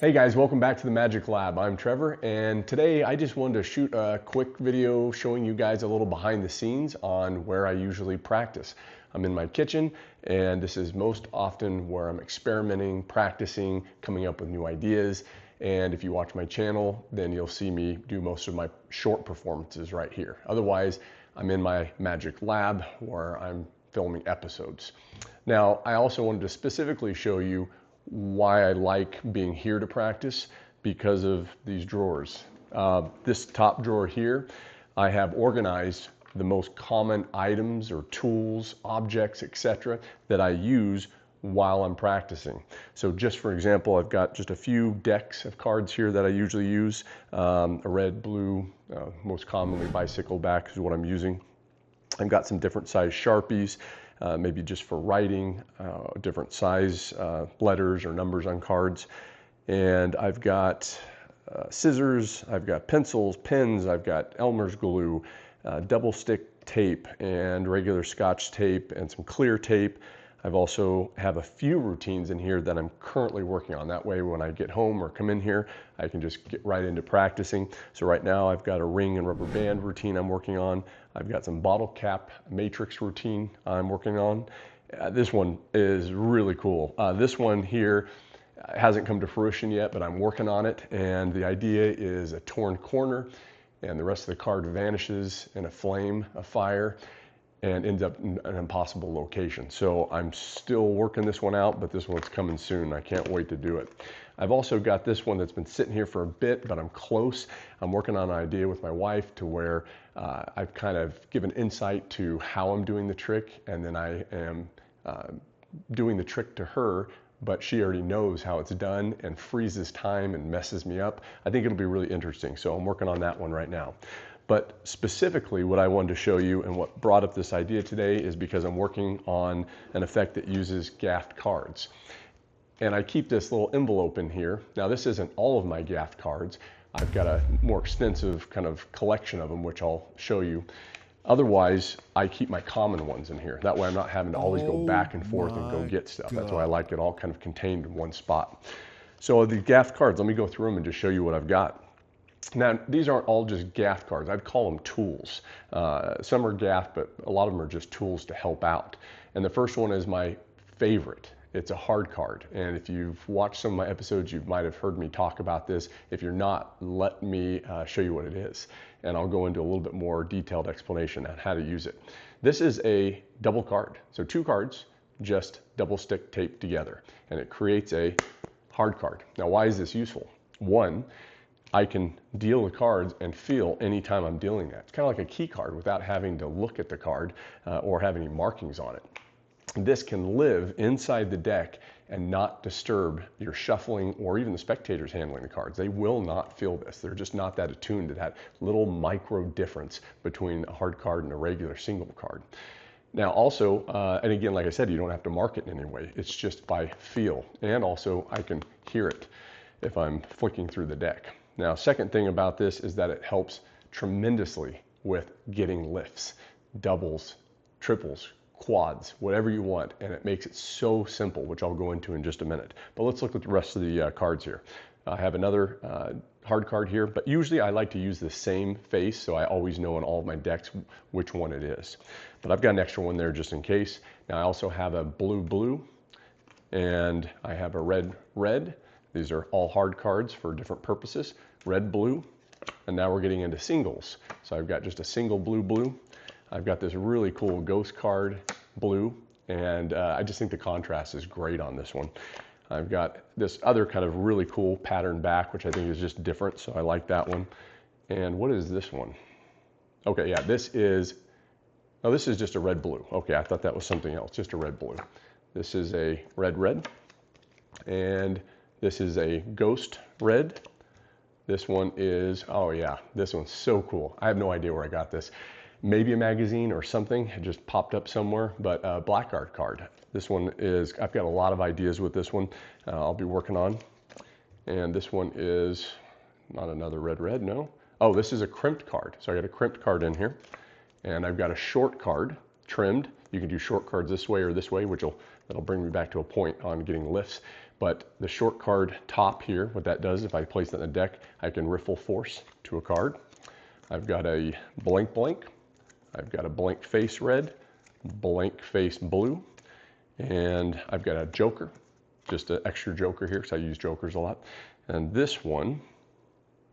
Hey guys, welcome back to the Magic Lab. I'm Trevor, and today I just wanted to shoot a quick video showing you guys a little behind the scenes on where I usually practice. I'm in my kitchen, and this is most often where I'm experimenting, practicing, coming up with new ideas. And if you watch my channel, then you'll see me do most of my short performances right here. Otherwise, I'm in my Magic Lab where I'm filming episodes. Now, I also wanted to specifically show you why I like being here to practice because of these drawers. This top drawer here, I have organized the most common items or tools, objects, etc. that I use while I'm practicing. So just for example, I've got just a few decks of cards here that I usually use. A red, blue, most commonly bicycle back is what I'm using. I've got some different size Sharpies, maybe just for writing, different size letters or numbers on cards. And I've got scissors, I've got pencils, pens, I've got Elmer's glue, double stick tape and regular Scotch tape and some clear tape. I've also have a few routines in here that I'm currently working on. That way when I get home or come in here, I can just get right into practicing. So right now I've got a ring and rubber band routine I'm working on. I've got some bottle cap matrix routine I'm working on. This one is really cool. This one here hasn't come to fruition yet, but I'm working on it. And the idea is a torn corner and the rest of the card vanishes in a flame, a fire, and ends up in an impossible location. So I'm still working this one out, but this one's coming soon. I can't wait to do it. I've also got this one that's been sitting here for a bit, but I'm close. I'm working on an idea with my wife to where I've kind of given insight to how I'm doing the trick, and then I am doing the trick to her, but she already knows how it's done and freezes time and messes me up. I think it'll be really interesting. So I'm working on that one right now. But specifically what I wanted to show you and what brought up this idea today is because I'm working on an effect that uses Gaff cards. And I keep this little envelope in here. Now this isn't all of my Gaff cards. I've got a more extensive kind of collection of them, which I'll show you. Otherwise, I keep my common ones in here. That way I'm not having to always go back and forth and go get stuff. That's why I like it all kind of contained in one spot. So the Gaff cards, let me go through them and just show you what I've got. Now, these aren't all just Gaff cards. I'd call them tools. Some are Gaff, but a lot of them are just tools to help out. And the first one is my favorite. It's a hard card. And if you've watched some of my episodes, you might have heard me talk about this. If you're not, let me show you what it is. And I'll go into a little bit more detailed explanation on how to use it. This is a double card. So two cards, just double stick taped together. And it creates a hard card. Now, why is this useful? One, I can deal the cards and feel anytime I'm dealing that. It's kind of like a key card without having to look at the card or have any markings on it. This can live inside the deck and not disturb your shuffling or even the spectators handling the cards. They will not feel this. They're just not that attuned to that little micro difference between a hard card and a regular single card. Now also, and again, like I said, you don't have to mark it in any way. It's just by feel. And also I can hear it if I'm flicking through the deck. Now, second thing about this is that it helps tremendously with getting lifts, doubles, triples, quads, whatever you want, and it makes it so simple, which I'll go into in just a minute. But let's look at the rest of the cards here. I have another hard card here, but usually I like to use the same face, so I always know in all of my decks which one it is. But I've got an extra one there just in case. Now, I also have a blue, and I have a red. These are all hard cards for different purposes. Red, blue, and now we're getting into singles. So I've got just a single blue. I've got this really cool ghost card, blue, and I just think the contrast is great on this one. I've got this other kind of really cool pattern back, which I think is just different, so I like that one. And what is this one? Okay, yeah, this is just a red-blue. Okay, I thought that was something else, just a red-blue. This is a red, and this is a ghost red. This one is, oh yeah, this one's so cool. I have no idea where I got this. Maybe a magazine or something, it just popped up somewhere, but a black art card. This one is, I've got a lot of ideas with this one I'll be working on. And this one is not another red, no. Oh, this is a crimped card. So I got a crimped card in here. And I've got a short card trimmed. You can do short cards this way or this way, which will that'll bring me back to a point on getting lifts. But the short card top here, what that does, if I place it on the deck, I can riffle force to a card. I've got a blank blank, I've got a blank face red, blank face blue, and I've got a joker, just an extra joker here because I use jokers a lot. And this one,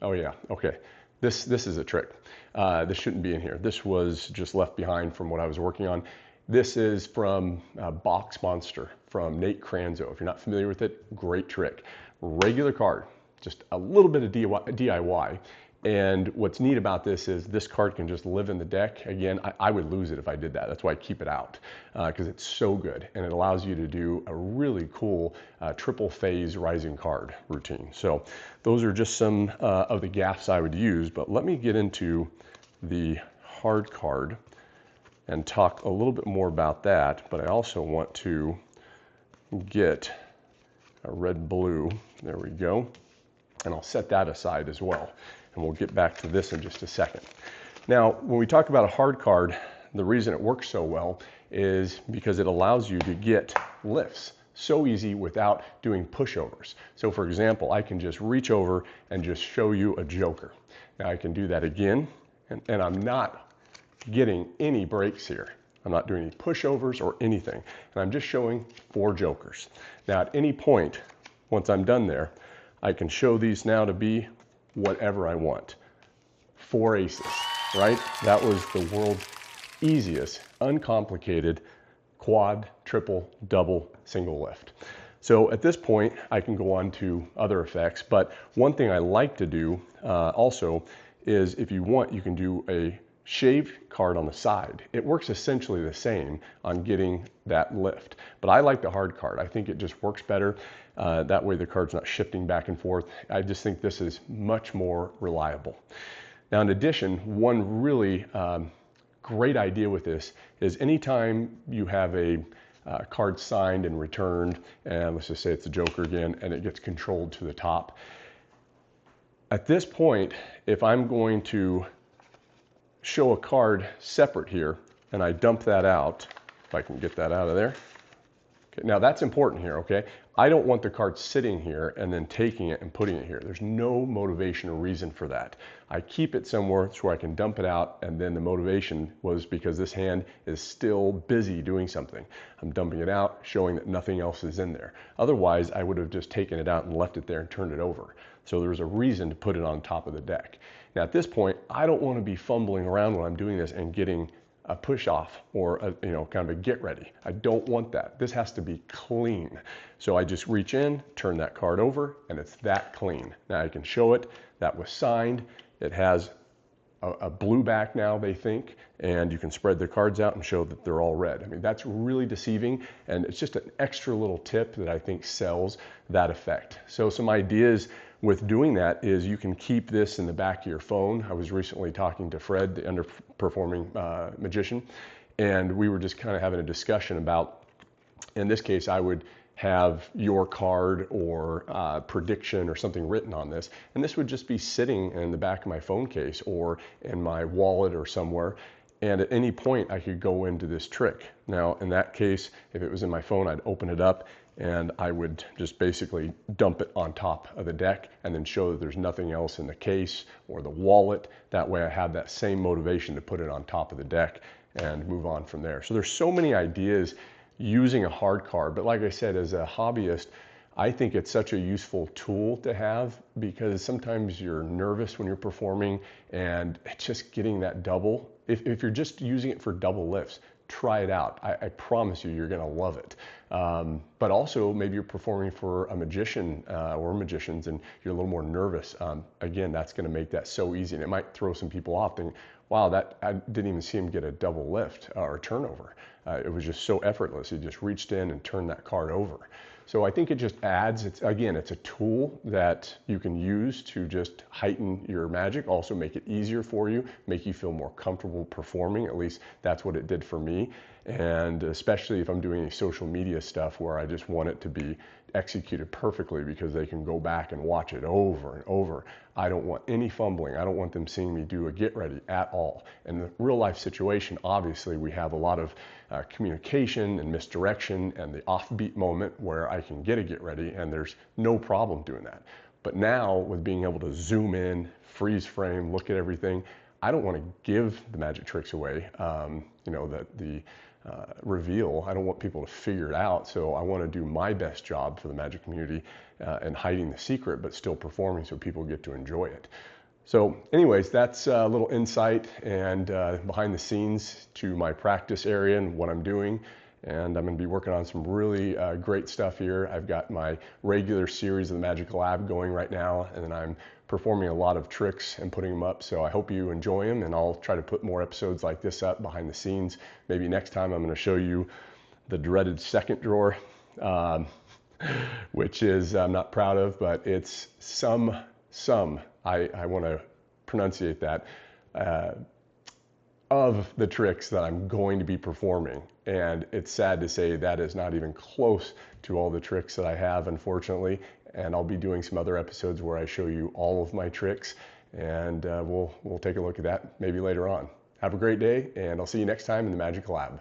oh yeah, okay. This is a trick. This shouldn't be in here. This was just left behind from what I was working on. This is from Box Monster from Nate Kranzo. If you're not familiar with it, great trick. Regular card, just a little bit of DIY. And what's neat about this is this card can just live in the deck. Again, I would lose it if I did that. That's why I keep it out, because it's so good. And it allows you to do a really cool triple phase rising card routine. So those are just some of the gaffs I would use. But let me get into the hard card and talk a little bit more about that. But I also want to get a red blue. There we go. And I'll set that aside as well. And we'll get back to this in just a second. Now, when we talk about a hard card, the reason it works so well is because it allows you to get lifts so easy without doing pushovers. So for example, I can just reach over and just show you a joker. Now I can do that again, and I'm not getting any breaks here. I'm not doing any pushovers or anything. And I'm just showing 4 jokers. Now at any point, once I'm done there, I can show these now to be whatever I want. 4 aces, right? That was the world's easiest, uncomplicated quad, triple, double, single lift. So at this point, I can go on to other effects, but one thing I like to do also is if you want, you can do a shave card on the side. It works essentially the same on getting that lift, but I like the hard card. I think it just works better. That way the card's not shifting back and forth. I just think this is much more reliable. Now in addition, one really great idea with this is anytime you have a card signed and returned, and let's just say it's a joker again, and it gets controlled to the top. At this point, if I'm going to show a card separate here, and I dump that out, if I can get that out of there. Okay, now that's important here, okay? I don't want the card sitting here and then taking it and putting it here. There's no motivation or reason for that. I keep it somewhere so I can dump it out, and then the motivation was because this hand is still busy doing something. I'm dumping it out, showing that nothing else is in there. Otherwise, I would have just taken it out and left it there and turned it over. So there was a reason to put it on top of the deck. Now at this point, I don't want to be fumbling around when I'm doing this and getting a push off or a, kind of a get ready. I don't want that. This has to be clean. So I just reach in, turn that card over, and it's that clean. Now I can show it. That was signed. It has a blue back now, they think, and you can spread the cards out and show that they're all red. I mean, that's really deceiving, and it's just an extra little tip that I think sells that effect. So some ideas with doing that is you can keep this in the back of your phone. I was recently talking to Fred, the underperforming magician, and we were just kind of having a discussion about, in this case, I would have your card or prediction or something written on this, and this would just be sitting in the back of my phone case or in my wallet or somewhere, and at any point I could go into this trick. Now in that case, if it was in my phone, I'd open it up and I would just basically dump it on top of the deck and then show that there's nothing else in the case or the wallet. That way I have that same motivation to put it on top of the deck and move on from there. So there's so many ideas using a hard card, but like I said, as a hobbyist, I think it's such a useful tool to have because sometimes you're nervous when you're performing and just getting that double. If you're just using it for double lifts, try it out. I promise you, you're gonna love it. But also maybe you're performing for a magician or magicians and you're a little more nervous. Again, that's gonna make that so easy, and it might throw some people off thinking, wow, I didn't even see him get a double lift or turnover. It was just so effortless. He just reached in and turned that card over. So I think it just adds, it's a tool that you can use to just heighten your magic, also make it easier for you, make you feel more comfortable performing. At least that's what it did for me. And especially if I'm doing any social media stuff where I just want it to be executed perfectly because they can go back and watch it over and over. I don't want any fumbling. I don't want them seeing me do a get ready at all. In the real life situation, obviously we have a lot of communication and misdirection and the offbeat moment where I can get a get ready and there's no problem doing that. But now with being able to zoom in, freeze frame, look at everything, I don't want to give the magic tricks away. The reveal, I don't want people to figure it out. So I want to do my best job for the magic community and hiding the secret, but still performing so people get to enjoy it. So anyways, that's a little insight and behind the scenes to my practice area and what I'm doing. And I'm going to be working on some really great stuff here. I've got my regular series of the Magic Lab going right now, and then I'm performing a lot of tricks and putting them up. So I hope you enjoy them, and I'll try to put more episodes like this up behind the scenes. Maybe next time I'm going to show you the dreaded second drawer, which is I'm not proud of, but it's I want to pronunciate that, of the tricks that I'm going to be performing. And it's sad to say that is not even close to all the tricks that I have, unfortunately. And I'll be doing some other episodes where I show you all of my tricks, and we'll take a look at that maybe later on. Have a great day, and I'll see you next time in the Magic Lab.